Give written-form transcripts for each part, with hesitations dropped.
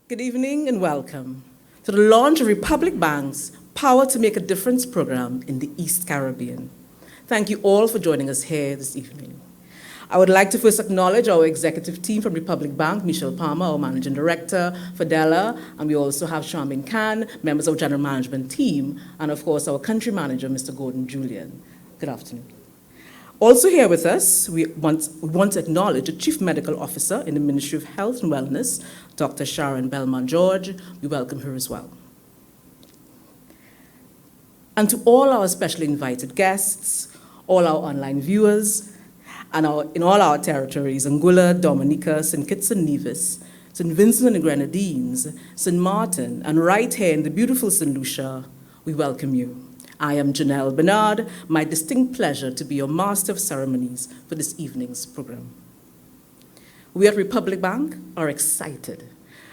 Good evening and welcome to the launch of Republic Bank's Power to Make a Difference program in the East Caribbean. Thank you all for joining us here this evening. I would like to first acknowledge our executive team from Republic Bank, Michelle Palmer, our Managing Director, Fadela, and we also have Charmaine Khan, members of our General Management team, and of course our Country Manager, Mr. Gordon Julian. Good afternoon. Also here with us, we want to acknowledge the Chief Medical Officer in the Ministry of Health and Wellness, Dr. Sharon Belmont-George. We welcome her as well. And to all our specially invited guests, all our online viewers, and in all our territories, Anguilla, Dominica, St. Kitts and Nevis, St. Vincent and the Grenadines, St. Martin, and right here in the beautiful St. Lucia, we welcome you. I am Janelle Bernard, my distinct pleasure to be your Master of Ceremonies for this evening's program. We at Republic Bank are excited,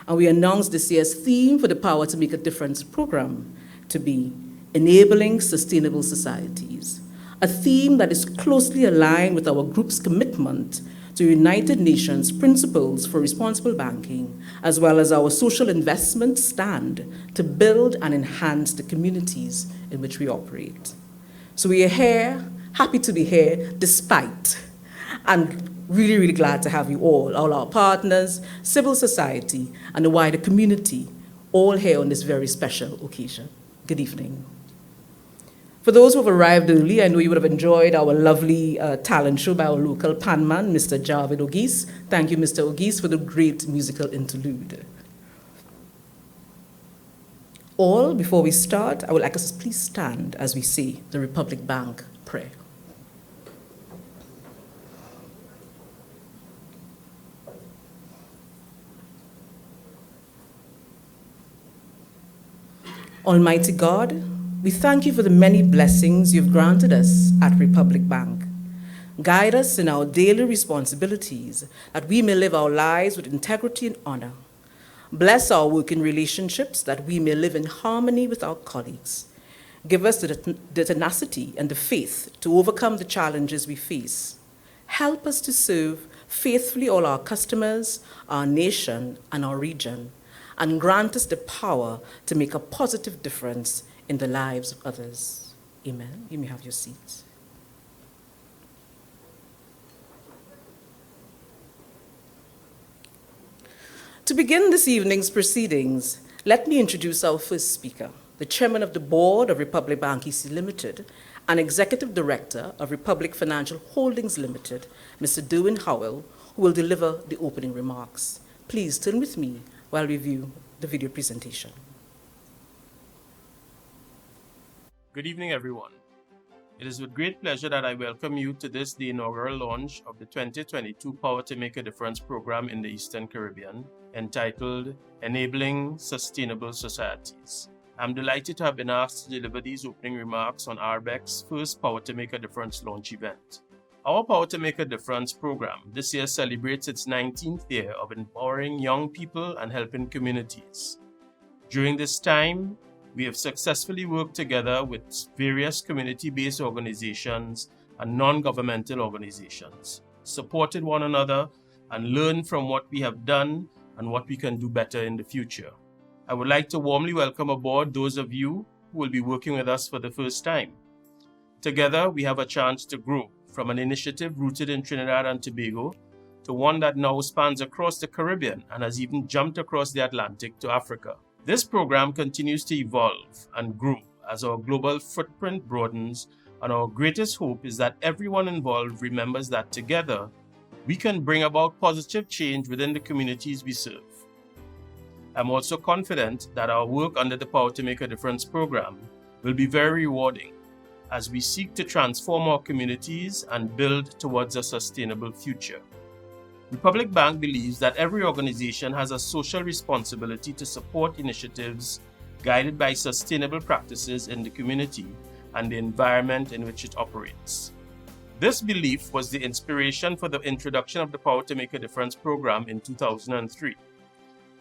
and we announced this year's theme for the Power to Make a Difference program to be Enabling Sustainable Societies, a theme that is closely aligned with our group's commitment to United Nations principles for responsible banking, as well as our social investment stand to build and enhance the communities in which we operate. So we are here, happy to be here, despite, and really, really glad to have you all our partners, civil society, and the wider community, all here on this very special occasion. Good evening. For those who have arrived early, I know you would have enjoyed our lovely talent show by our local panman, Mr. Javid Ogis. Thank you, Mr. Ogis, for the great musical interlude. All, before we start, I would like us to please stand as we say the Republic Bank prayer. Almighty God, we thank you for the many blessings you've granted us at Republic Bank. Guide us in our daily responsibilities that we may live our lives with integrity and honor. Bless our working relationships that we may live in harmony with our colleagues. Give us the tenacity and the faith to overcome the challenges we face. Help us to serve faithfully all our customers, our nation, and our region, and grant us the power to make a positive difference in the lives of others. Amen. You may have your seats. To begin this evening's proceedings, let me introduce our first speaker, the Chairman of the Board of Republic Bank EC Limited and Executive Director of Republic Financial Holdings Limited, Mr. Derwin Howell, who will deliver the opening remarks. Please turn with me while we view the video presentation. Good evening, everyone. It is with great pleasure that I welcome you to this, the inaugural launch of the 2022 Power to Make a Difference program in the Eastern Caribbean, entitled Enabling Sustainable Societies. I'm delighted to have been asked to deliver these opening remarks on RBEC's first Power to Make a Difference launch event. Our Power to Make a Difference program this year celebrates its 19th year of empowering young people and helping communities. During this time, we have successfully worked together with various community-based organizations and non-governmental organizations, supported one another, and learned from what we have done and what we can do better in the future. I would like to warmly welcome aboard those of you who will be working with us for the first time. Together, we have a chance to grow from an initiative rooted in Trinidad and Tobago to one that now spans across the Caribbean and has even jumped across the Atlantic to Africa. This program continues to evolve and grow as our global footprint broadens, and our greatest hope is that everyone involved remembers that together, we can bring about positive change within the communities we serve. I'm also confident that our work under the Power to Make a Difference program will be very rewarding as we seek to transform our communities and build towards a sustainable future. Republic Bank believes that every organization has a social responsibility to support initiatives guided by sustainable practices in the community and the environment in which it operates. This belief was the inspiration for the introduction of the Power to Make a Difference program in 2003.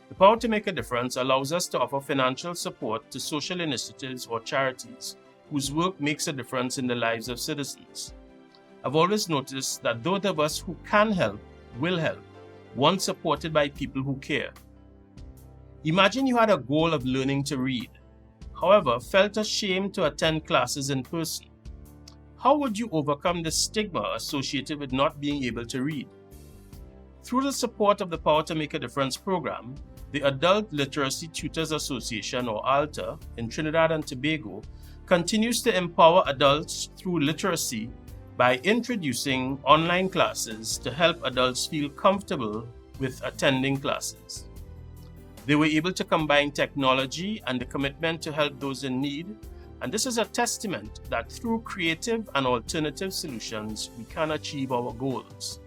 The Power to Make a Difference allows us to offer financial support to social initiatives or charities whose work makes a difference in the lives of citizens. I've always noticed that those of us who can help will help, once supported by people who care. Imagine you had a goal of learning to read, however, felt ashamed to attend classes in person. How would you overcome the stigma associated with not being able to read? Through the support of the Power to Make a Difference program, the Adult Literacy Tutors Association, or ALTA, in Trinidad and Tobago, continues to empower adults through literacy by introducing online classes to help adults feel comfortable with attending classes. They were able to combine technology and the commitment to help those in need, and this is a testament that through creative and alternative solutions, we can achieve our goals.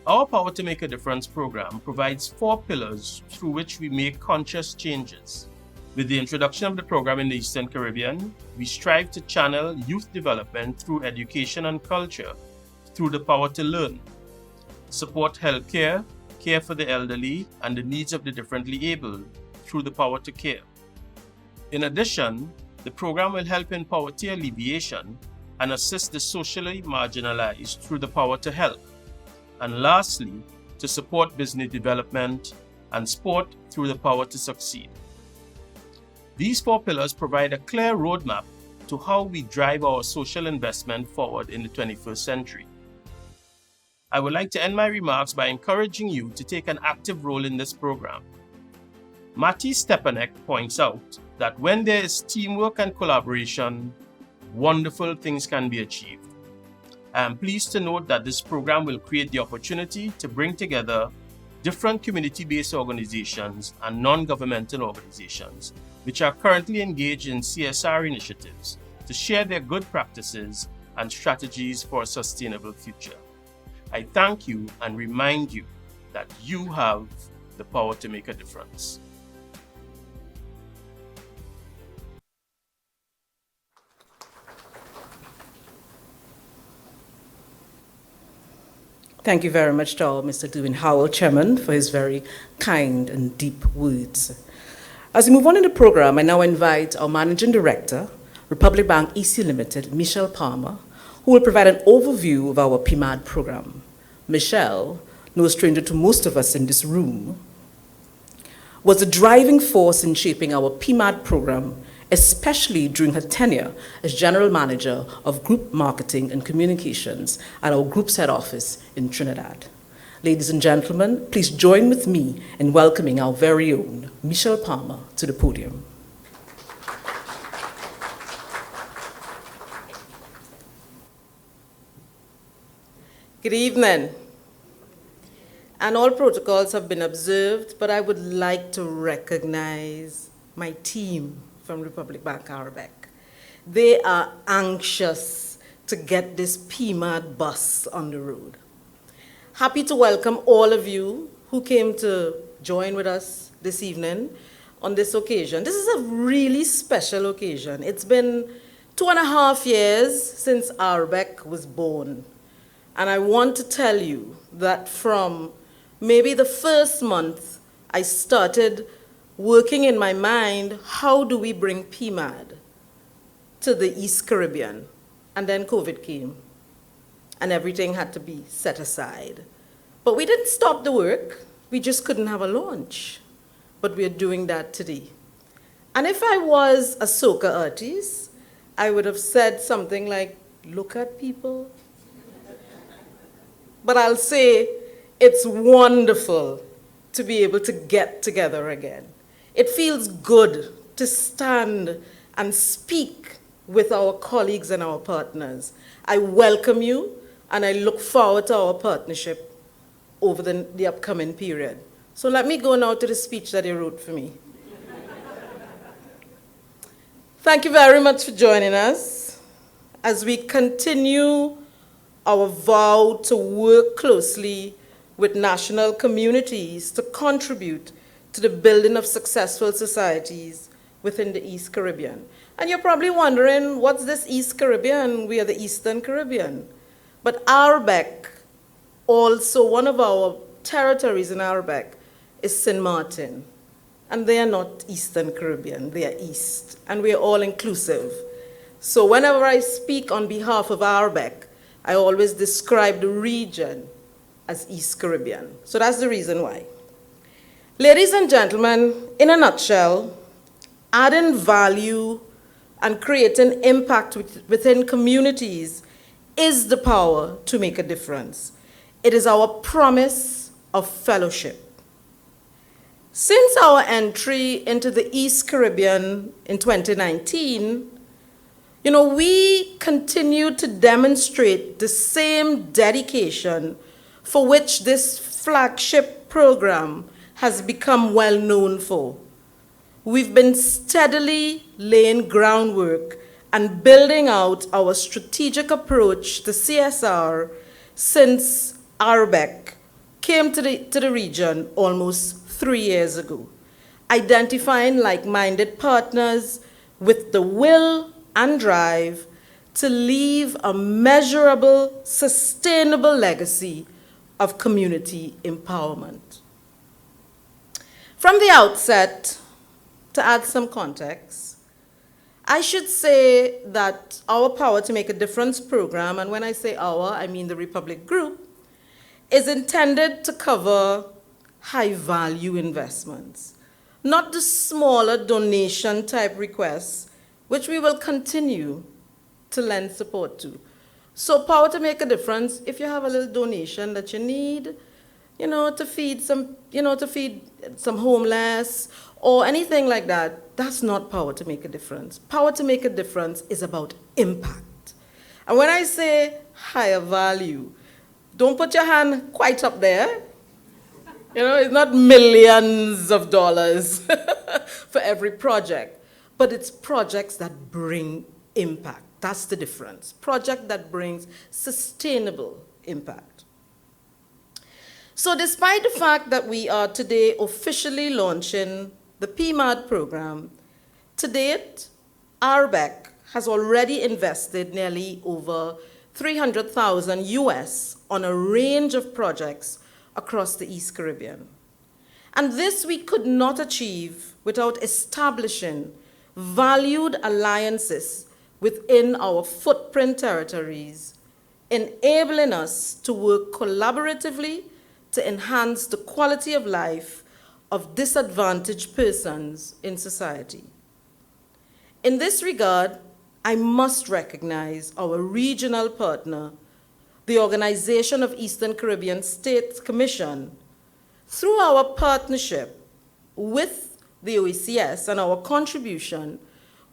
Our Power to Make a Difference program provides 4 pillars through which we make conscious changes. With the introduction of the program in the Eastern Caribbean, we strive to channel youth development through education and culture through the power to learn, support healthcare, care for the elderly, and the needs of the differently abled through the power to care. In addition, the program will help in poverty alleviation and assist the socially marginalized through the power to help. And lastly, to support business development and sport through the power to succeed. These 4 pillars provide a clear roadmap to how we drive our social investment forward in the 21st century. I would like to end my remarks by encouraging you to take an active role in this program. Matti Stepanek points out that when there is teamwork and collaboration, wonderful things can be achieved. I am pleased to note that this program will create the opportunity to bring together different community-based organizations and non-governmental organizations which are currently engaged in CSR initiatives to share their good practices and strategies for a sustainable future. I thank you and remind you that you have the power to make a difference. Thank you very much to Mr. Dewin Howell, Chairman, for his very kind and deep words. As we move on in the program, I now invite our Managing Director, Republic Bank EC Limited, Michelle Palmer, who will provide an overview of our PMAD program. Michelle, no stranger to most of us in this room, was the driving force in shaping our PMAD program, especially during her tenure as General Manager of Group Marketing and Communications at our group's head office in Trinidad. Ladies and gentlemen, please join with me in welcoming our very own Michelle Palmer to the podium. Good evening. And all protocols have been observed, but I would like to recognize my team from Republic Bank RBEC. They are anxious to get this PMAD bus on the road. Happy to welcome all of you who came to join with us this evening on this occasion. This is a really special occasion. It's been 2.5 years since RBEC was born. And I want to tell you that from maybe the first month, I started working in my mind, how do we bring PMAD to the East Caribbean? And then COVID came, and everything had to be set aside. But we didn't stop the work, we just couldn't have a launch. But we're doing that today. And if I was a soca artist, I would have said something like, look at people. But I'll say, it's wonderful to be able to get together again. It feels good to stand and speak with our colleagues and our partners. I welcome you, and I look forward to our partnership over the upcoming period. So let me go now to the speech that you wrote for me. Thank you very much for joining us as we continue our vow to work closely with national communities to contribute to the building of successful societies within the East Caribbean. And you're probably wondering, what's this East Caribbean? We are the Eastern Caribbean. But RBEC, also one of our territories in RBEC, is St. Martin. And they are not Eastern Caribbean, they are East. And we are all inclusive. So whenever I speak on behalf of RBEC, I always describe the region as East Caribbean. So that's the reason why. Ladies and gentlemen, in a nutshell, adding value and creating impact within communities is the power to make a difference. It is our promise of fellowship. Since our entry into the East Caribbean in 2019, we continue to demonstrate the same dedication for which this flagship program has become well known for. We've been steadily laying groundwork and building out our strategic approach to CSR since RBEC came to the region almost 3 years ago, identifying like-minded partners with the will and drive to leave a measurable, sustainable legacy of community empowerment. From the outset, to add some context, I should say that our Power to Make a Difference program, and when I say our, I mean the Republic Group, is intended to cover high-value investments, not the smaller donation-type requests, which we will continue to lend support to. So Power to Make a Difference, if you have a little donation that you need, to feed some homeless or anything like that, that's not Power to Make a Difference. Power to Make a Difference is about impact. And when I say higher value, don't put your hand quite up there. It's not millions of dollars for every project, but it's projects that bring impact. That's the difference. Project that brings sustainable impact. So despite the fact that we are today officially launching the PMAD program, to date, RBEC has already invested nearly over $300,000 US on a range of projects across the East Caribbean. And this we could not achieve without establishing valued alliances within our footprint territories, enabling us to work collaboratively to enhance the quality of life of disadvantaged persons in society. In this regard, I must recognize our regional partner, the Organization of Eastern Caribbean States Commission. Through our partnership with the OECS and our contribution,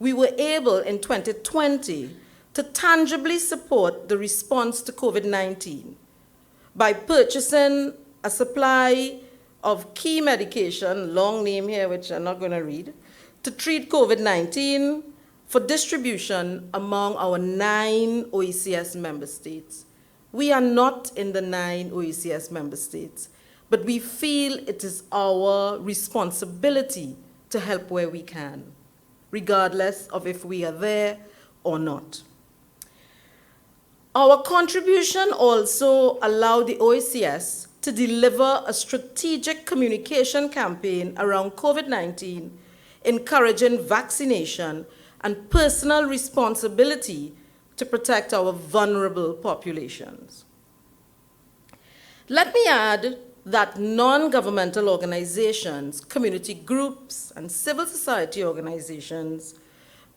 we were able in 2020 to tangibly support the response to COVID-19 by purchasing a supply of key medication, long name here which I'm not going to read, to treat COVID-19 for distribution among our 9 OECS member states. We are not in the 9 OECS member states, but we feel it is our responsibility to help where we can, regardless of if we are there or not. Our contribution also allowed the OECS to deliver a strategic communication campaign around COVID-19, encouraging vaccination and personal responsibility to protect our vulnerable populations. Let me add that non-governmental organizations, community groups, and civil society organizations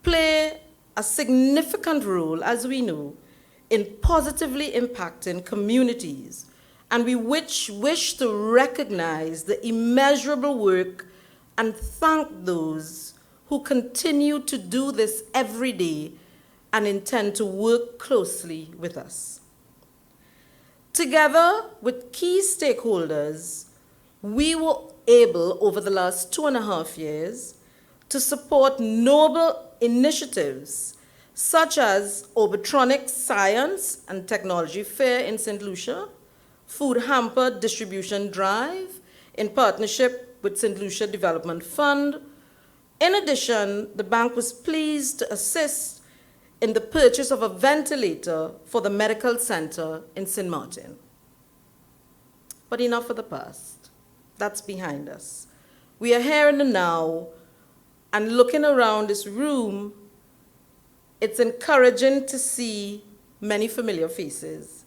play a significant role, as we know, in positively impacting communities, and we wish to recognize the immeasurable work and thank those who continue to do this every day and intend to work closely with us. Together with key stakeholders, we were able, over the last 2.5 years, to support noble initiatives such as Orbitronics Science and Technology Fair in St. Lucia, Food Hamper Distribution Drive in partnership with St. Lucia Development Fund. In addition, the bank was pleased to assist in the purchase of a ventilator for the medical center in St. Martin. But enough of the past. That's behind us. We are here in the now, and looking around this room, it's encouraging to see many familiar faces,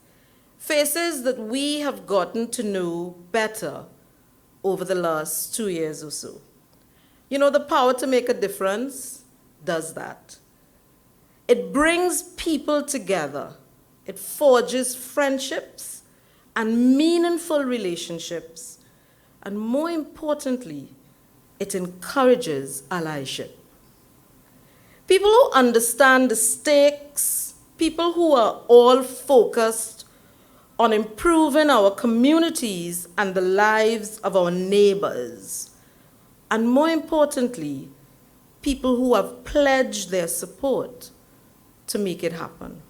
faces that we have gotten to know better over the last 2 years or so. You know, the power to make a difference does that. It brings people together. It forges friendships and meaningful relationships. And more importantly, it encourages allyship. People who understand the stakes, people who are all focused on improving our communities and the lives of our neighbors. And more importantly, people who have pledged their support to make it happen.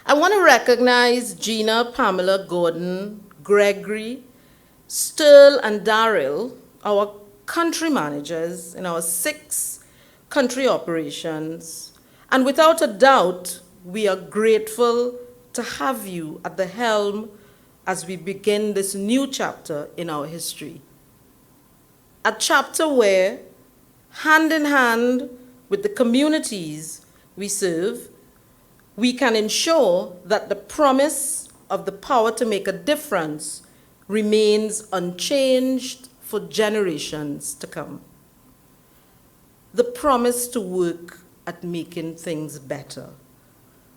I want to recognize Gina, Pamela, Gordon, Gregory, Sturl, and Daryl, our country managers in our 6 country operations. And without a doubt, we are grateful to have you at the helm as we begin this new chapter in our history. A chapter where, hand in hand with the communities we serve, we can ensure that the promise of the power to make a difference remains unchanged for generations to come. The promise to work at making things better.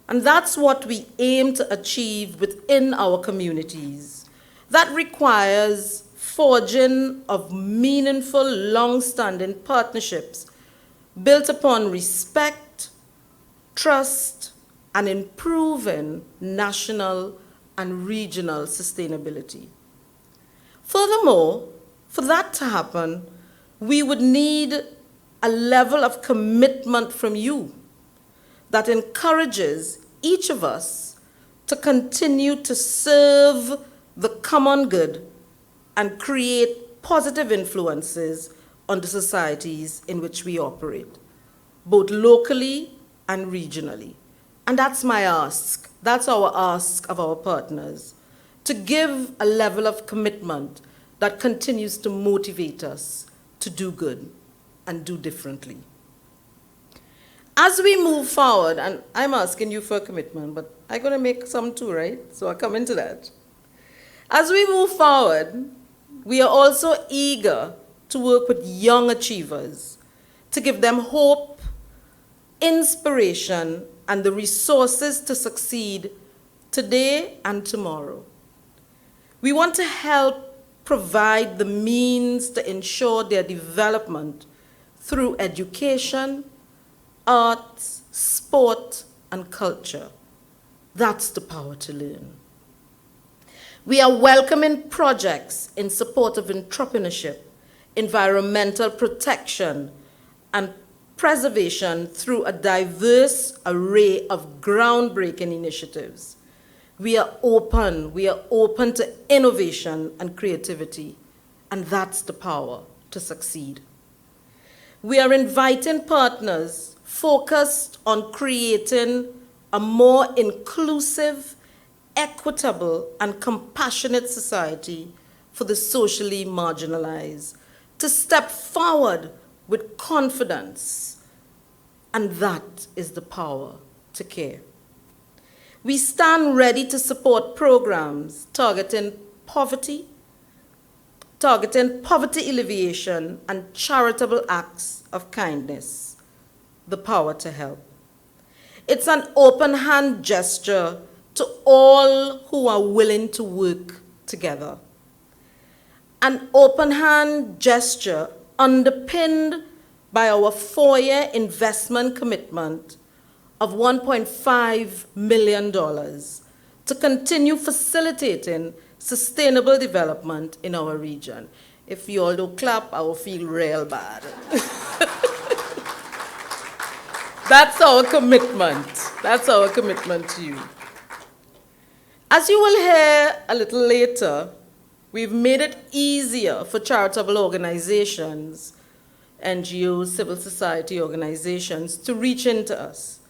And that's what we aim to achieve within our communities. That requires forging of meaningful, long-standing partnerships built upon respect, trust, and improving national and regional sustainability. Furthermore, for that to happen, we would need a level of commitment from you that encourages each of us to continue to serve the common good and create positive influences on the societies in which we operate, both locally and regionally. And that's my ask. That's our ask of our partners, to give a level of commitment that continues to motivate us to do good and do differently. As we move forward, and I'm asking you for a commitment, but I'm going to make some too, right? So I come into that. As we move forward, we are also eager to work with young achievers, to give them hope, inspiration, and the resources to succeed today and tomorrow. We want to help provide the means to ensure their development through education, arts, sport, and culture. That's the power to learn. We are welcoming projects in support of entrepreneurship, environmental protection, and preservation through a diverse array of groundbreaking initiatives. We are open to innovation and creativity, and that's the power to succeed. We are inviting partners focused on creating a more inclusive, equitable, and compassionate society for the socially marginalized, to step forward with confidence, and that is the power to care. We stand ready to support programs targeting poverty alleviation, and charitable acts of kindness, the power to help. It's an open hand gesture to all who are willing to work together. An open hand gesture underpinned by our 4-year investment commitment of $1.5 million to continue facilitating sustainable development in our region. If you all don't clap, I will feel real bad. That's our commitment. That's our commitment to you. As you will hear a little later, we've made it easier for charitable organizations, NGOs, civil society organizations to reach into us.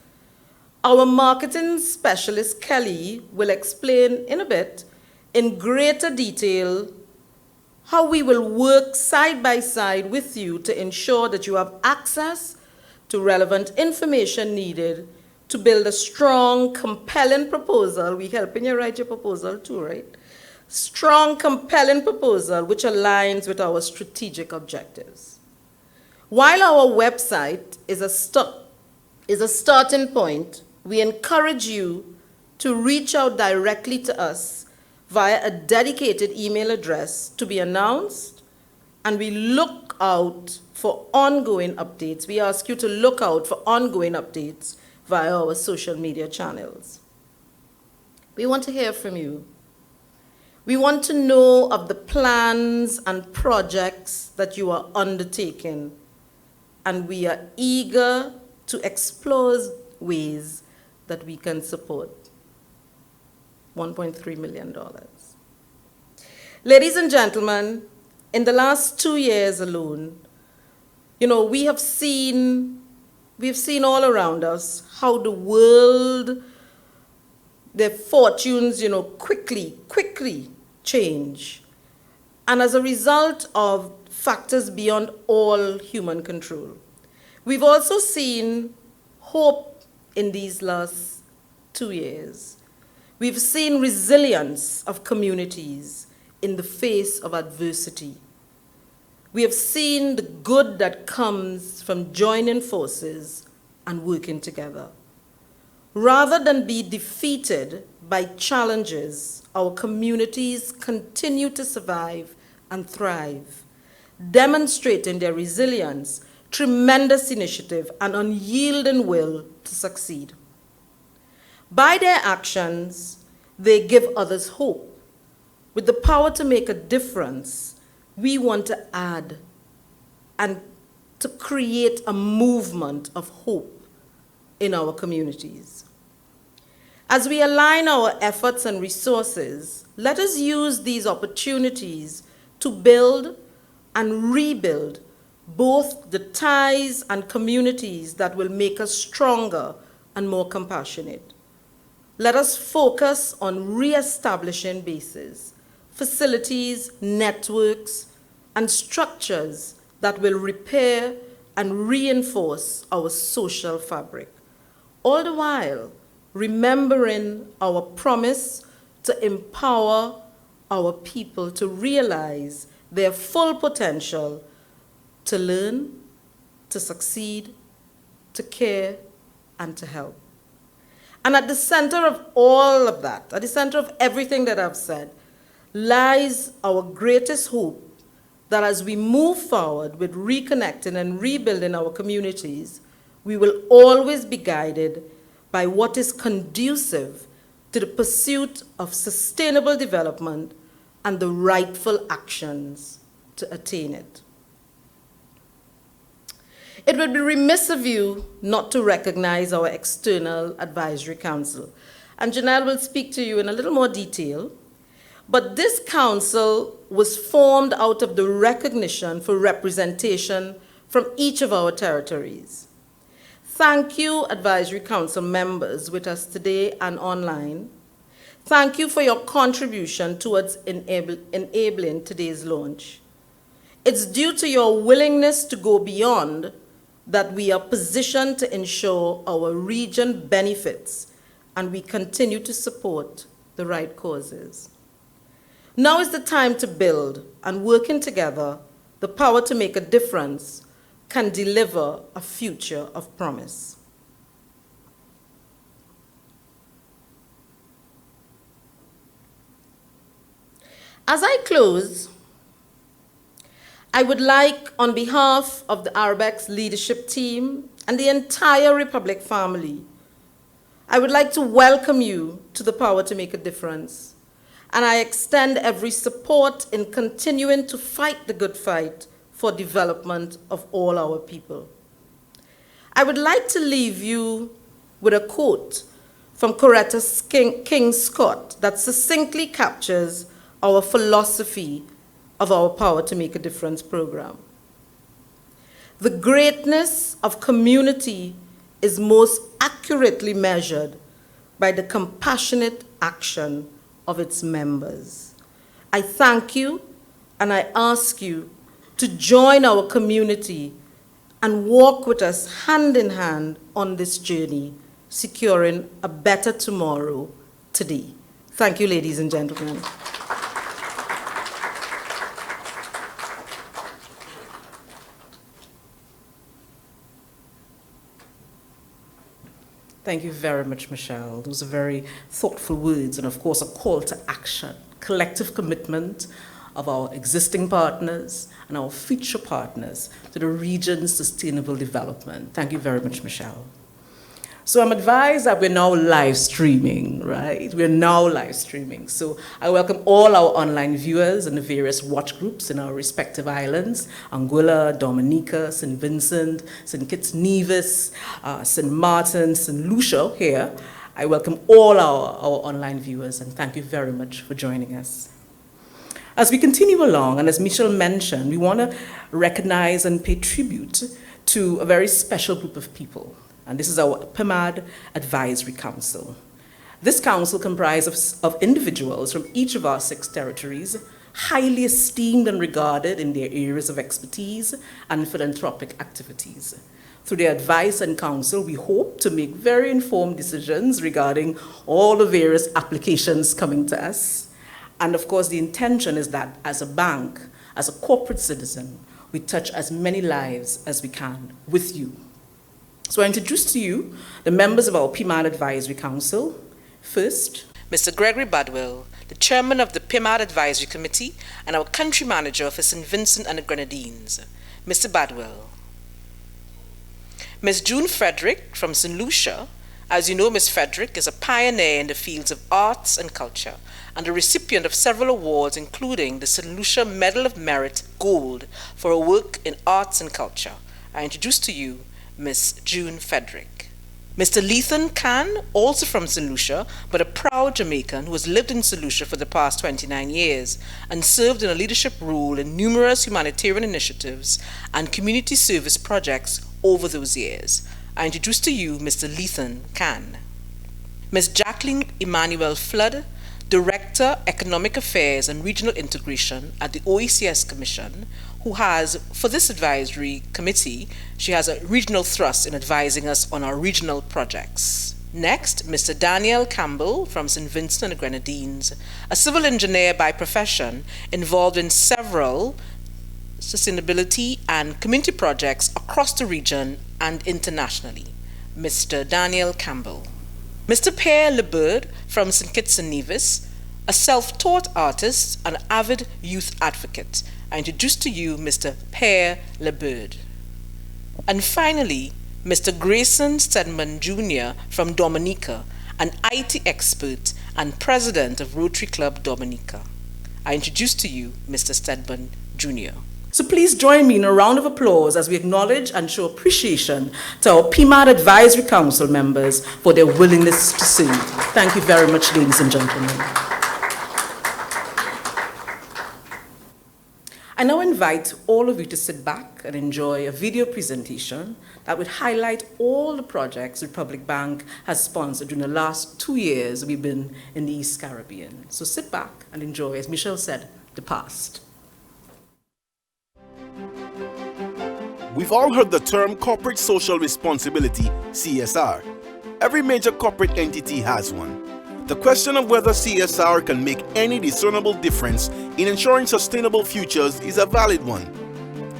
Our marketing specialist, Kelly, will explain in a bit in greater detail how we will work side by side with you to ensure that you have access to relevant information needed to build a strong, compelling proposal. We're helping you write your proposal too, right? strong, compelling proposal which aligns with our strategic objectives. While our website is a starting point, we encourage you to reach out directly to us via a dedicated email address to be announced, and we look out for ongoing updates. We ask you to look out for ongoing updates via our social media channels. We want to hear from you. We want to know of the plans and projects that you are undertaking, and we are eager to explore ways that we can support. $1.3 million. Ladies and gentlemen, in the last 2 years alone, we've seen all around us how the world, their fortunes, quickly change. And as a result of factors beyond all human control. We've also seen hope in these last 2 years. We've seen resilience of communities in the face of adversity. We have seen the good that comes from joining forces and working together. Rather than be defeated by challenges, our communities continue to survive and thrive, demonstrating their resilience, tremendous initiative, and unyielding will to succeed. By their actions, they give others hope. With the power to make a difference, we want to add and to create a movement of hope in our communities. As we align our efforts and resources, let us use these opportunities to build and rebuild both the ties and communities that will make us stronger and more compassionate. Let us focus on reestablishing bases, facilities, networks, and structures that will repair and reinforce our social fabric, all the while remembering our promise to empower our people to realize their full potential to learn, to succeed, to care, and to help. And at the center of all of that, at the center of everything that I've said, lies our greatest hope that as we move forward with reconnecting and rebuilding our communities, we will always be guided by what is conducive to the pursuit of sustainable development and the rightful actions to attain it. It would be remiss of you not to recognize our external advisory council. And Janelle will speak to you in a little more detail. But this council was formed out of the recognition for representation from each of our territories. Thank you, Advisory Council members with us today and online. Thank you for your contribution towards enabling today's launch. It's due to your willingness to go beyond that we are positioned to ensure our region benefits and we continue to support the right causes. Now is the time to build, and working together, the power to make a difference can deliver a future of promise. As I close, I would like, on behalf of the RBEC's leadership team and the entire Republic family, I would like to welcome you to the Power to Make a Difference. And I extend every support in continuing to fight the good fight for development of all our people. I would like to leave you with a quote from Coretta King Scott that succinctly captures our philosophy of our Power to Make a Difference program. The greatness of community is most accurately measured by the compassionate action of its members. I thank you and I ask you to join our community and walk with us hand in hand on this journey, securing a better tomorrow today. Thank you, ladies and gentlemen. Thank you very much, Michelle. Those are very thoughtful words and, of course, a call to action, collective commitment of our existing partners and our future partners to the region's sustainable development. Thank you very much, Michelle. So I'm advised that we're now live streaming, right? We're now live streaming. So I welcome all our online viewers and the various watch groups in our respective islands, Anguilla, Dominica, St. Vincent, St. Kitts Nevis, St. Martin, St. Lucia here. I welcome all our online viewers and thank you very much for joining us. As we continue along, and as Michelle mentioned, we want to recognize and pay tribute to a very special group of people. And this is our PMAD Advisory Council. This council comprises of individuals from each of our 6 territories, highly esteemed and regarded in their areas of expertise and philanthropic activities. Through their advice and counsel, we hope to make very informed decisions regarding all the various applications coming to us. And of course, the intention is that as a bank, as a corporate citizen, we touch as many lives as we can with you. So I introduce to you the members of our PMAD Advisory Council. First, Mr. Gregory Badwell, the chairman of the PMAD Advisory Committee and our country manager for St. Vincent and the Grenadines. Mr. Badwell. Ms. June Frederick from St. Lucia. As you know, Ms. Frederick is a pioneer in the fields of arts and culture and a recipient of several awards, including the St. Lucia Medal of Merit Gold for her work in arts and culture. I introduce to you Ms. June Frederick. Mr. Lethan Khan, also from St. Lucia, but a proud Jamaican who has lived in St. Lucia for the past 29 years and served in a leadership role in numerous humanitarian initiatives and community service projects over those years. I introduce to you Mr. Lethan Khan. Ms. Jacqueline Emmanuel Flood, Director, Economic Affairs and Regional Integration at the OECS Commission, who has, for this advisory committee, she has a regional thrust in advising us on our regional projects. Next, Mr. Daniel Campbell from St. Vincent and the Grenadines, a civil engineer by profession involved in several sustainability and community projects across the region and internationally. Mr. Daniel Campbell. Mr. Pierre Lebird from St. Kitts and Nevis, a self-taught artist and avid youth advocate. I introduce to you Mr. Pierre Lebird. And finally, Mr. Grayson Stedman Jr. from Dominica, an IT expert and president of Rotary Club Dominica. I introduce to you Mr. Stedman Jr. So please join me in a round of applause as we acknowledge and show appreciation to our PMAD Advisory Council members for their willingness to serve. Thank you very much, ladies and gentlemen. I now invite all of you to sit back and enjoy a video presentation that would highlight all the projects Republic Bank has sponsored during the last 2 years we've been in the East Caribbean. So sit back and enjoy, as Michelle said, the past. We've all heard the term corporate social responsibility, CSR. Every major corporate entity has one. The question of whether CSR can make any discernible difference in ensuring sustainable futures is a valid one.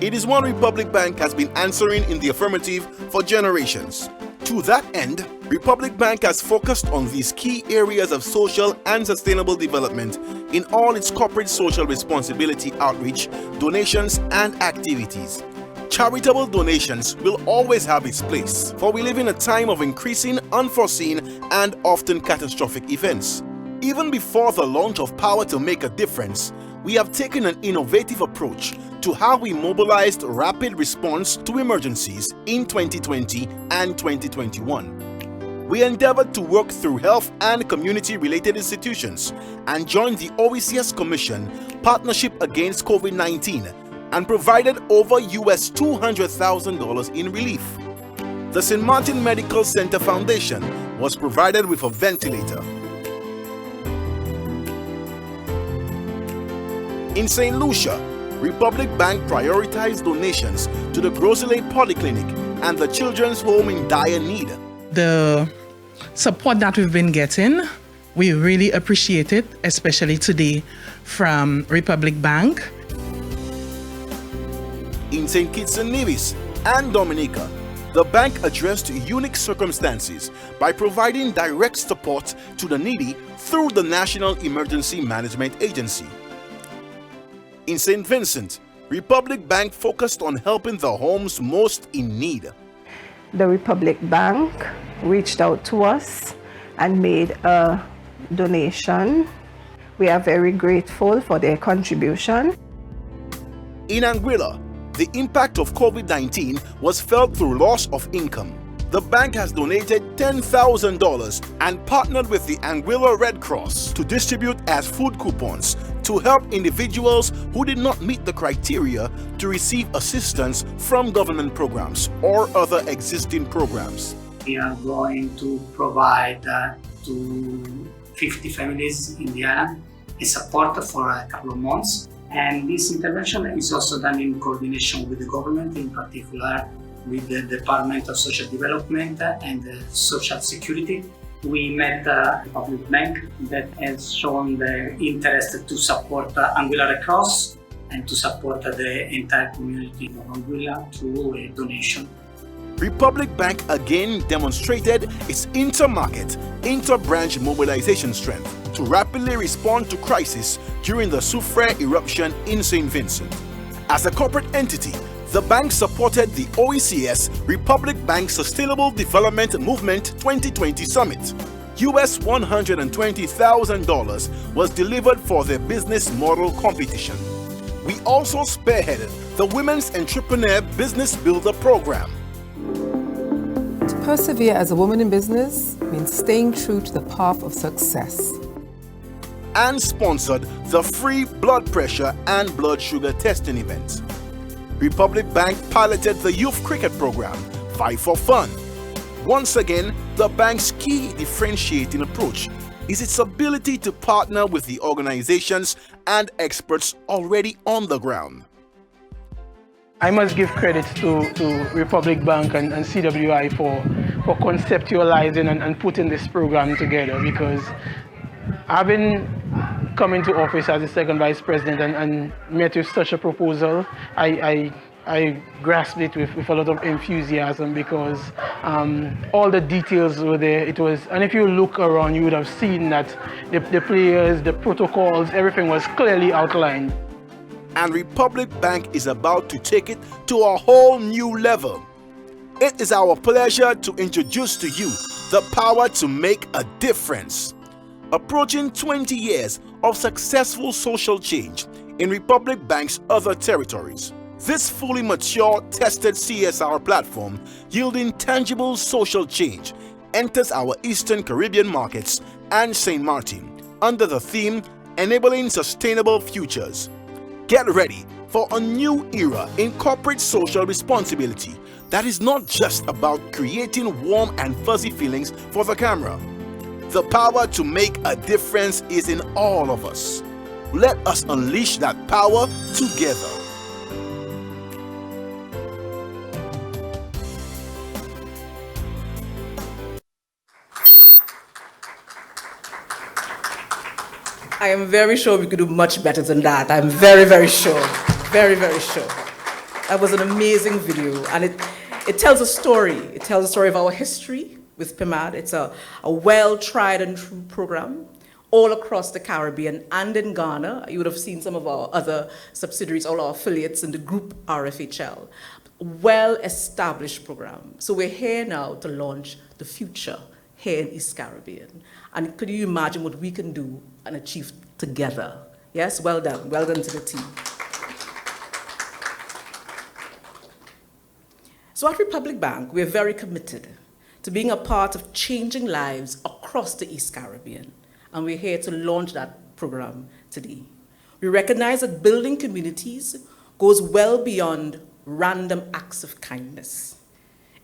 It is one Republic Bank has been answering in the affirmative for generations. To that end, Republic Bank has focused on these key areas of social and sustainable development in all its corporate social responsibility outreach, donations, and activities. Charitable donations will always have its place, for we live in a time of increasing unforeseen and often catastrophic events. Even before the launch of Power to Make a Difference, we have taken an innovative approach to how we mobilized rapid response to emergencies in 2020 and 2021. We endeavored to work through health and community-related institutions and joined the OECS Commission Partnership Against COVID-19 and provided over US $200,000 in relief. The St. Martin Medical Center Foundation was provided with a ventilator. In St. Lucia, Republic Bank prioritized donations to the Grosley Polyclinic and the Children's Home in dire need. The support that we've been getting, we really appreciate it, especially today from Republic Bank. In St. Kitts and Nevis and Dominica, the bank addressed unique circumstances by providing direct support to the needy through the National Emergency Management Agency. In St. Vincent, Republic Bank focused on helping the homes most in need. The Republic Bank reached out to us and made a donation. We are very grateful for their contribution. In Anguilla, the impact of COVID-19 was felt through loss of income. The bank has donated $10,000 and partnered with the Anguilla Red Cross to distribute as food coupons to help individuals who did not meet the criteria to receive assistance from government programs or other existing programs. We are going to provide to 50 families in the island a support for a couple of months. And this intervention is also done in coordination with the government, in particular with the Department of Social Development and Social Security. We met a public bank that has shown the interest to support Anguilla Red Cross and to support the entire community of Anguilla through a donation. Republic Bank again demonstrated its inter-market, inter-branch mobilization strength to rapidly respond to crisis during the Soufrière eruption in St. Vincent. As a corporate entity, the bank supported the OECS Republic Bank Sustainable Development Movement 2020 Summit. US $120,000 was delivered for their business model competition. We also spearheaded the Women's Entrepreneur Business Builder Program. To persevere as a woman in business means staying true to the path of success. And sponsored the free blood pressure and blood sugar testing event. Republic Bank piloted the youth cricket program, Fight for Fun. Once again, the bank's key differentiating approach is its ability to partner with the organizations and experts already on the ground. I must give credit to Republic Bank and CWI for conceptualizing and putting this program together, because having come into office as the second vice president and met with such a proposal, I grasped it with a lot of enthusiasm, because all the details were there. And if you look around, you would have seen that the players, the protocols, everything was clearly outlined. And Republic Bank is about to take it to a whole new level. It is our pleasure to introduce to you the power to make a difference. Approaching 20 years of successful social change in Republic Bank's other territories. This fully mature, tested CSR platform, yielding tangible social change, enters our Eastern Caribbean markets and St. Martin under the theme Enabling Sustainable Futures. Get ready for a new era in corporate social responsibility that is not just about creating warm and fuzzy feelings for the camera. The power to make a difference is in all of us. Let us unleash that power together. I am very sure we could do much better than that. I'm very, very sure. Very, very sure. That was an amazing video, and it tells a story. It tells a story of our history with PMAD. It's a well-tried and true program all across the Caribbean and in Ghana. You would have seen some of our other subsidiaries, all our affiliates in the group RFHL. Well-established program. So we're here now to launch the future here in East Caribbean. And could you imagine what we can do and achieve together? Yes, well done. Well done to the team. So at Republic Bank, we're very committed to being a part of changing lives across the East Caribbean. And we're here to launch that program today. We recognize that building communities goes well beyond random acts of kindness.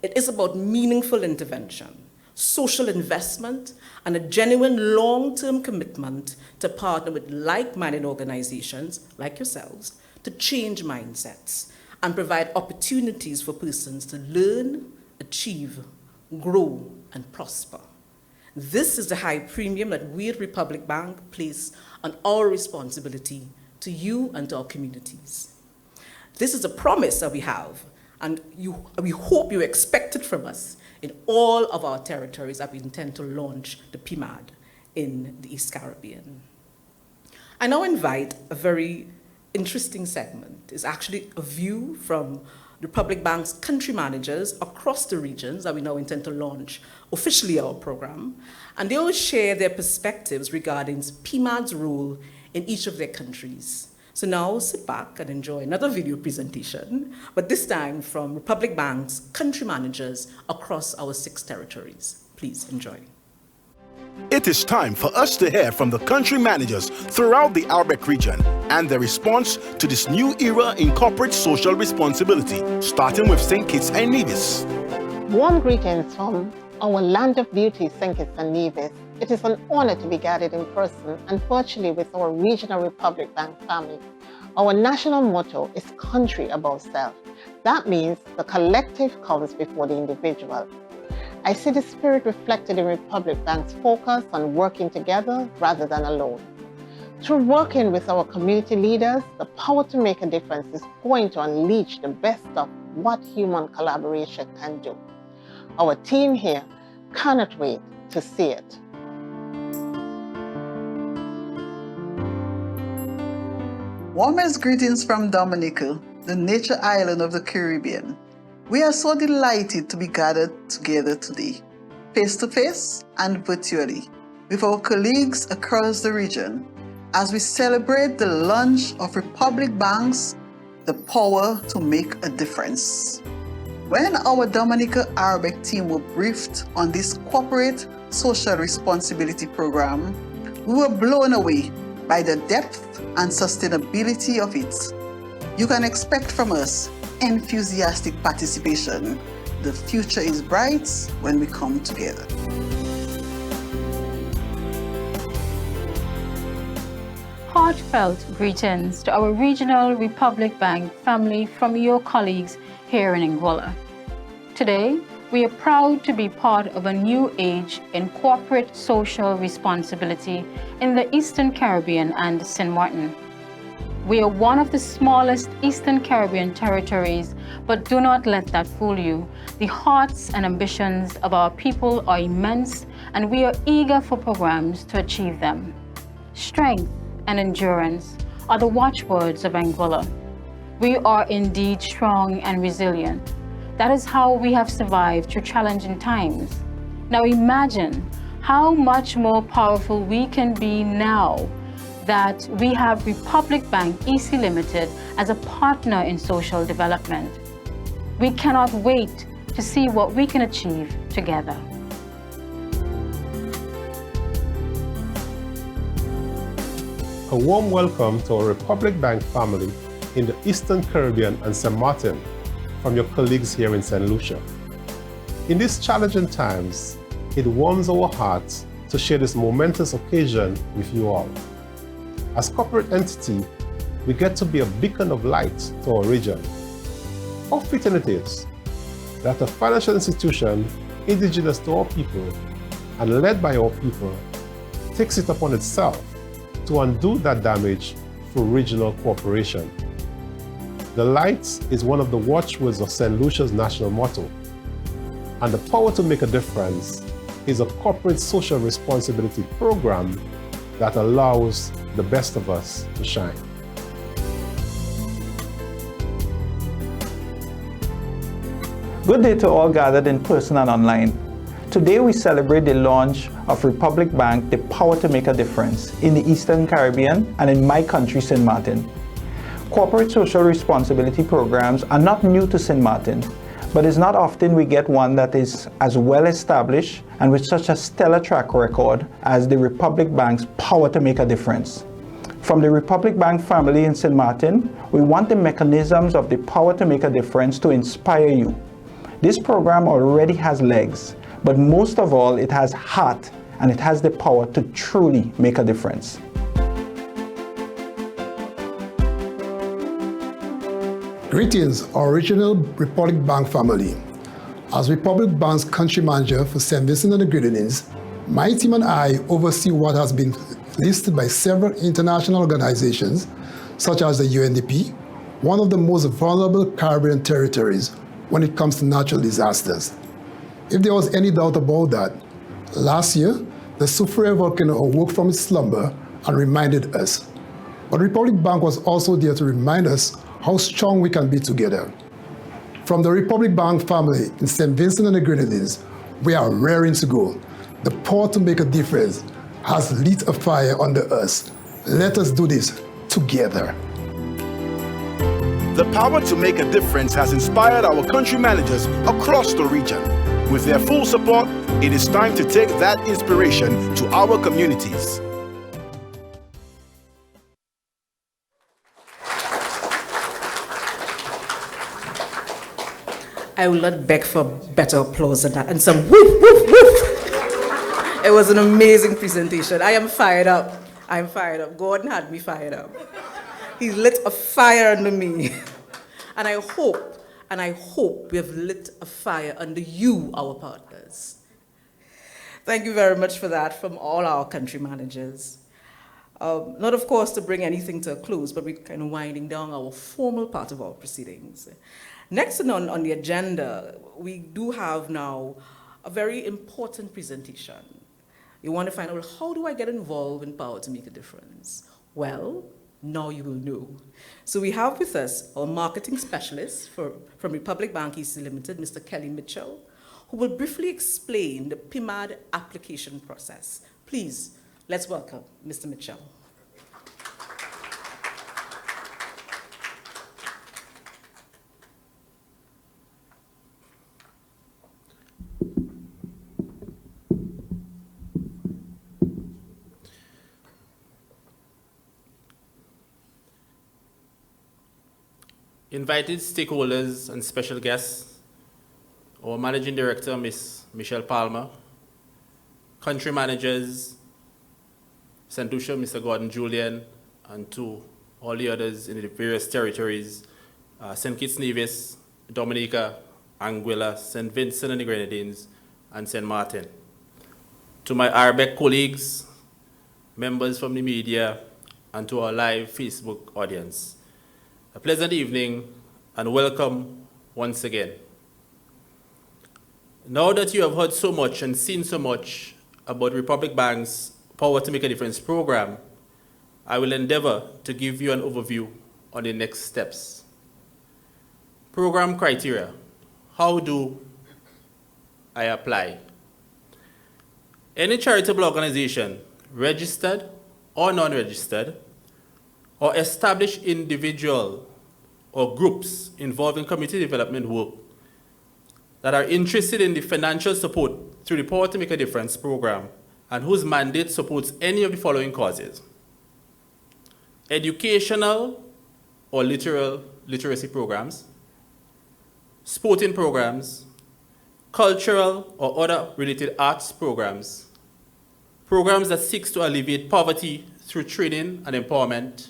It is about meaningful intervention, social investment, and a genuine long-term commitment to partner with like-minded organizations like yourselves to change mindsets and provide opportunities for persons to learn, achieve, grow, and prosper. This is the high premium that we at Republic Bank place on our responsibility to you and to our communities. This is a promise that we have, And we hope you expect it from us in all of our territories that we intend to launch the PMAD in the East Caribbean. I now invite a very interesting segment. It's actually a view from the Republic Bank's country managers across the regions that we now intend to launch officially our program, and they will share their perspectives regarding PMAD's role in each of their countries. So now sit back and enjoy another video presentation, but this time from Republic Bank's country managers across our 6 territories. Please enjoy. It is time for us to hear from the country managers throughout the RBEC region and their response to this new era in corporate social responsibility, starting with St. Kitts and Nevis. Warm greetings from our land of beauty, St. Kitts and Nevis. It is an honor to be gathered in person and virtually with our regional Republic Bank family. Our national motto is country above self. That means the collective comes before the individual. I see the spirit reflected in Republic Bank's focus on working together rather than alone. Through working with our community leaders, the power to make a difference is going to unleash the best of what human collaboration can do. Our team here cannot wait to see it. Warmest greetings from Dominica, the nature island of the Caribbean. We are so delighted to be gathered together today, face to face and virtually, with our colleagues across the region, as we celebrate the launch of Republic Bank's The Power to Make a Difference. When our Dominica RBEC team were briefed on this corporate social responsibility program, we were blown away by the depth and sustainability of it. You can expect from us enthusiastic participation. The future is bright when we come together. Heartfelt greetings to our regional Republic Bank family from your colleagues here in Angola. Today, we are proud to be part of a new age in corporate social responsibility in the Eastern Caribbean and St. Martin. We are one of the smallest Eastern Caribbean territories, but do not let that fool you. The hearts and ambitions of our people are immense, and we are eager for programs to achieve them. Strength and endurance are the watchwords of Angola. We are indeed strong and resilient. That is how we have survived through challenging times. Now imagine how much more powerful we can be now that we have Republic Bank EC Limited as a partner in social development. We cannot wait to see what we can achieve together. A warm welcome to our Republic Bank family in the Eastern Caribbean and St. Martin from your colleagues here in St. Lucia. In these challenging times, it warms our hearts to share this momentous occasion with you all. As corporate entity, we get to be a beacon of light to our region. How fitting it is that a financial institution indigenous to our people and led by our people takes it upon itself to undo that damage through regional cooperation. The light is one of the watchwords of St. Lucia's national motto, and the power to make a difference is a corporate social responsibility program that allows the best of us to shine. Good day to all gathered in person and online. Today we celebrate the launch of Republic Bank, The Power to Make a Difference in the Eastern Caribbean and in my country, St. Martin. Corporate social responsibility programs are not new to St. Martin, but it's not often we get one that is as well established and with such a stellar track record as the Republic Bank's Power to Make a Difference. From the Republic Bank family in St. Martin, we want the mechanisms of the Power to Make a Difference to inspire you. This program already has legs, but most of all, it has heart and it has the power to truly make a difference. Greetings, our original Republic Bank family. As Republic Bank's country manager for St. Vincent and the Grenadines, my team and I oversee what has been listed by several international organizations, such as the UNDP, one of the most vulnerable Caribbean territories, when it comes to natural disasters. If there was any doubt about that, last year, the Soufriere volcano awoke from its slumber and reminded us. But Republic Bank was also there to remind us how strong we can be together. From the Republic Bank family in St. Vincent and the Grenadines, we are raring to go. The power to make a difference has lit a fire under us. Let us do this together. The power to make a difference has inspired our country managers across the region. With their full support, it is time to take that inspiration to our communities. I will not beg for better applause than that, and some woof, woof, woof. It was an amazing presentation. I am fired up. I'm fired up. Gordon had me fired up. He lit a fire under me. And I hope we have lit a fire under you, our partners. Thank you very much for that from all our country managers. Not, of course, to bring anything to a close, but we're kind of winding down our formal part of our proceedings. Next on the agenda, we do have now a very important presentation. You want to find out, how do I get involved in Power to Make a Difference? Well, now you will know. So we have with us our marketing specialist from Republic Bank East Limited, Mr. Kelly Mitchell, who will briefly explain the PMAD application process. Please, let's welcome Mr. Mitchell. Invited stakeholders and special guests, our Managing Director, Ms. Michelle Palmer, country managers, St. Lucia, Mr. Gordon Julian, and to all the others in the various territories, St. Kitts Nevis, Dominica, Anguilla, St. Vincent and the Grenadines, and St. Martin. To my RBEC colleagues, members from the media, and to our live Facebook audience. A pleasant evening and welcome once again. Now that you have heard so much and seen so much about Republic Bank's Power to Make a Difference program, I will endeavor to give you an overview on the next steps. Program criteria. How do I apply? Any charitable organization, registered or non-registered, or establish individual or groups involved in community development work that are interested in the financial support through the Power to Make a Difference program and whose mandate supports any of the following causes: educational or literacy programs, sporting programs, cultural or other related arts programs, programs that seek to alleviate poverty through training and empowerment,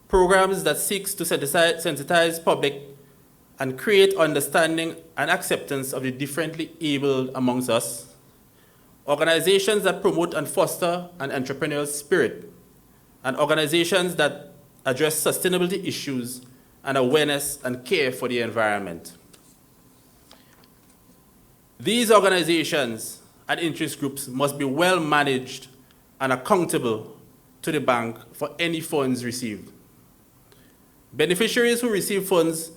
programs that seek to sensitize public and create understanding and acceptance of the differently abled amongst us, organizations that promote and foster an entrepreneurial spirit, and organizations that address sustainability issues and awareness and care for the environment. These organizations and interest groups must be well managed and accountable to the bank for any funds received. Beneficiaries who receive funds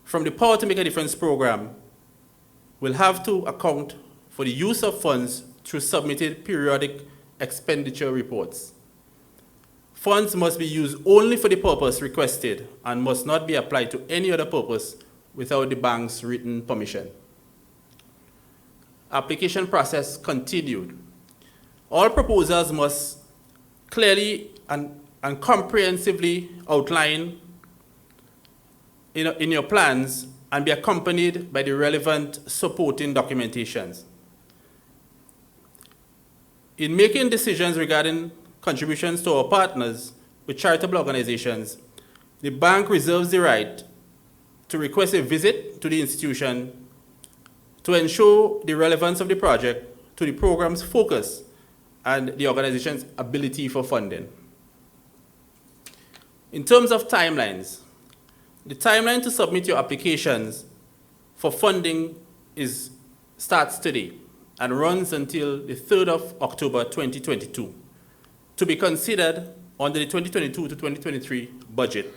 from the Power to Make a Difference program will have to account for the use of funds through submitted periodic expenditure reports. Funds must be used only for the purpose requested and must not be applied to any other purpose without the bank's written permission. Application process continued. All proposals must clearly and comprehensively outline in your plans and be accompanied by the relevant supporting documentations. In making decisions regarding contributions to our partners with charitable organizations, the bank reserves the right to request a visit to the institution to ensure the relevance of the project to the program's focus and the organization's ability for funding. In terms of timelines, the timeline to submit your applications for funding starts today and runs until the 3rd of October 2022 to be considered under the 2022 to 2023 budget,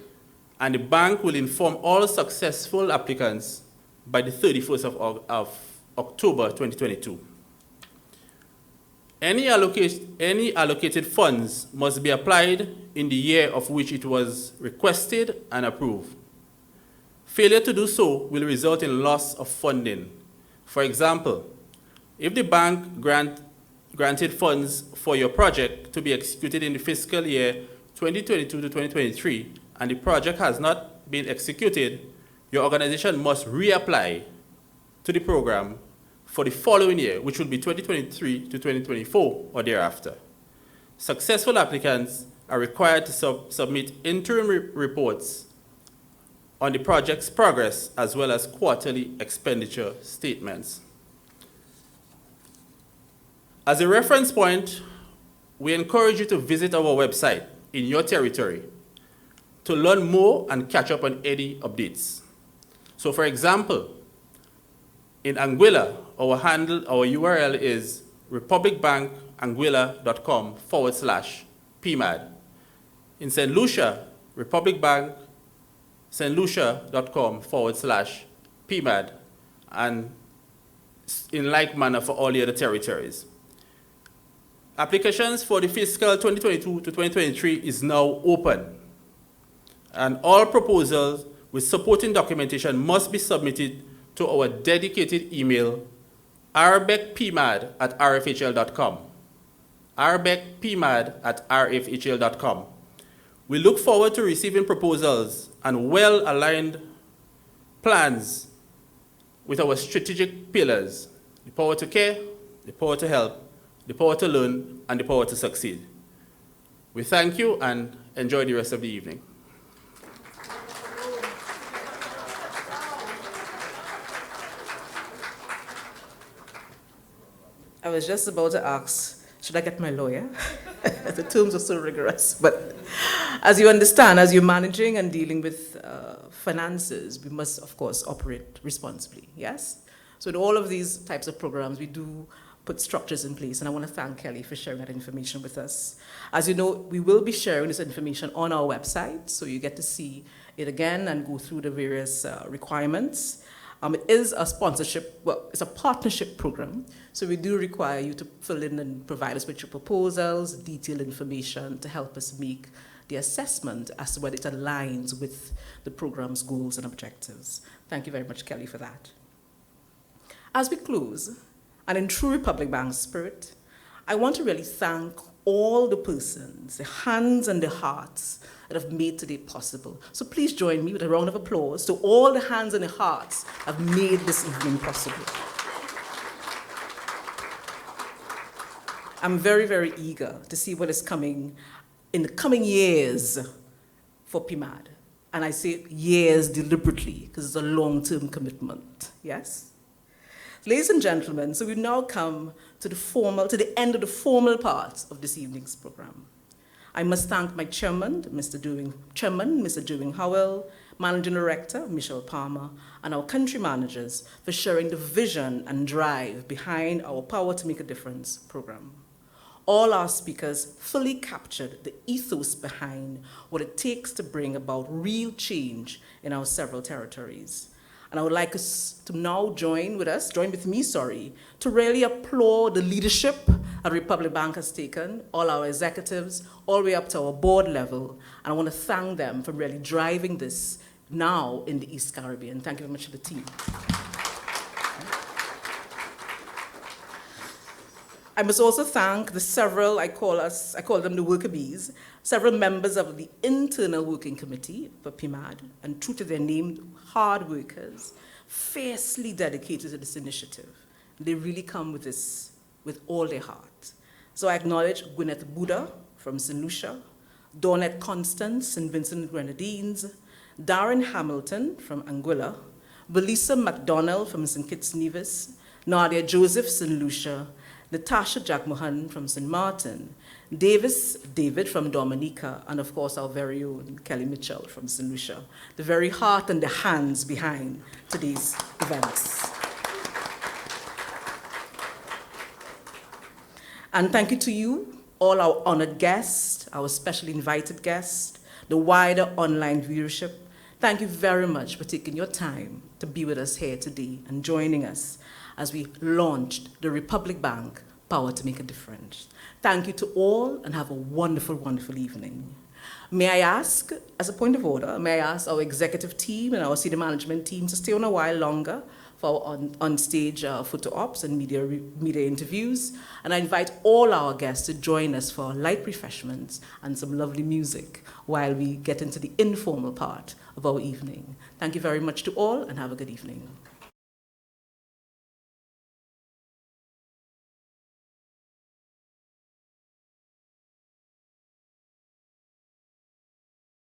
and the bank will inform all successful applicants by the 31st of October 2022. Any allocated funds must be applied in the year of which it was requested and approved. Failure to do so will result in loss of funding. For example, if the bank granted funds for your project to be executed in the fiscal year 2022 to 2023 and the project has not been executed, your organization must reapply to the program for the following year, which will be 2023 to 2024 or thereafter. Successful applicants are required to submit interim reports on the project's progress as well as quarterly expenditure statements. As a reference point, we encourage you to visit our website in your territory to learn more and catch up on any updates. So for example, in Anguilla, our URL is republicbankanguilla.com/PMAD. In St. Lucia, republicbankstlucia.com/PMAD, and in like manner for all the other territories. Applications for the fiscal 2022 to 2023 is now open, and all proposals with supporting documentation must be submitted to our dedicated email, rbecpmad@rfhl.com. rbecpmad@rfhl.com. We look forward to receiving proposals and well-aligned plans with our strategic pillars: the power to care, the power to help, the power to learn, and the power to succeed. We thank you and enjoy the rest of the evening. I was just about to ask, should I get my lawyer? The terms are so rigorous. But as you understand, as you're managing and dealing with finances, we must, of course, operate responsibly, yes? So in all of these types of programs, we do put structures in place, and I want to thank Kelly for sharing that information with us. As you know, we will be sharing this information on our website, so you get to see it again and go through the various requirements. It is a sponsorship, well, it's a partnership program, so we do require you to fill in and provide us with your proposals, detailed information to help us make the assessment as to whether it aligns with the program's goals and objectives. Thank you very much, Kelly, for that. As we close, and in true Republic Bank spirit, I want to really thank all the persons, the hands and the hearts that have made today possible. So please join me with a round of applause to all the hands and the hearts that have made this evening possible. I'm very, very eager to see what is coming in the coming years for PMAD. And I say years deliberately, because it's a long-term commitment, yes? Ladies and gentlemen, so we now come to the end of the formal part of this evening's program. I must thank my chairman, Mr. Dewing Howell, Managing Director, Michelle Palmer, and our country managers for sharing the vision and drive behind our Power to Make a Difference program. All our speakers fully captured the ethos behind what it takes to bring about real change in our several territories. And I would like us to now join with me, to really applaud the leadership that Republic Bank has taken, all our executives, all the way up to our board level. And I want to thank them for really driving this now in the East Caribbean. Thank you very much to the team. I must also thank the several, I call them the worker bees, several members of the internal working committee for PMAD, and true to their name, hard workers, fiercely dedicated to this initiative. They really come with this with all their heart. So I acknowledge Gwyneth Buddha from St. Lucia, Dawnette Constance, St. Vincent Grenadines, Darren Hamilton from Anguilla, Belisa McDonald from St. Kitts Nevis, Nadia Joseph, St. Lucia, Natasha Jackmohan from St. Martin, David from Dominica, and of course our very own Kelly Mitchell from St. Lucia, the very heart and the hands behind today's events. And thank you to you, all our honored guests, our specially invited guests, the wider online viewership. Thank you very much for taking your time to be with us here today and joining us as we launched the Republic Bank Power to Make a Difference. Thank you to all and have a wonderful, wonderful evening. May I ask, as a point of order, may I ask our executive team and our senior management team to stay on a while longer for our on-stage photo ops and media interviews. And I invite all our guests to join us for light refreshments and some lovely music while we get into the informal part of our evening. Thank you very much to all and have a good evening.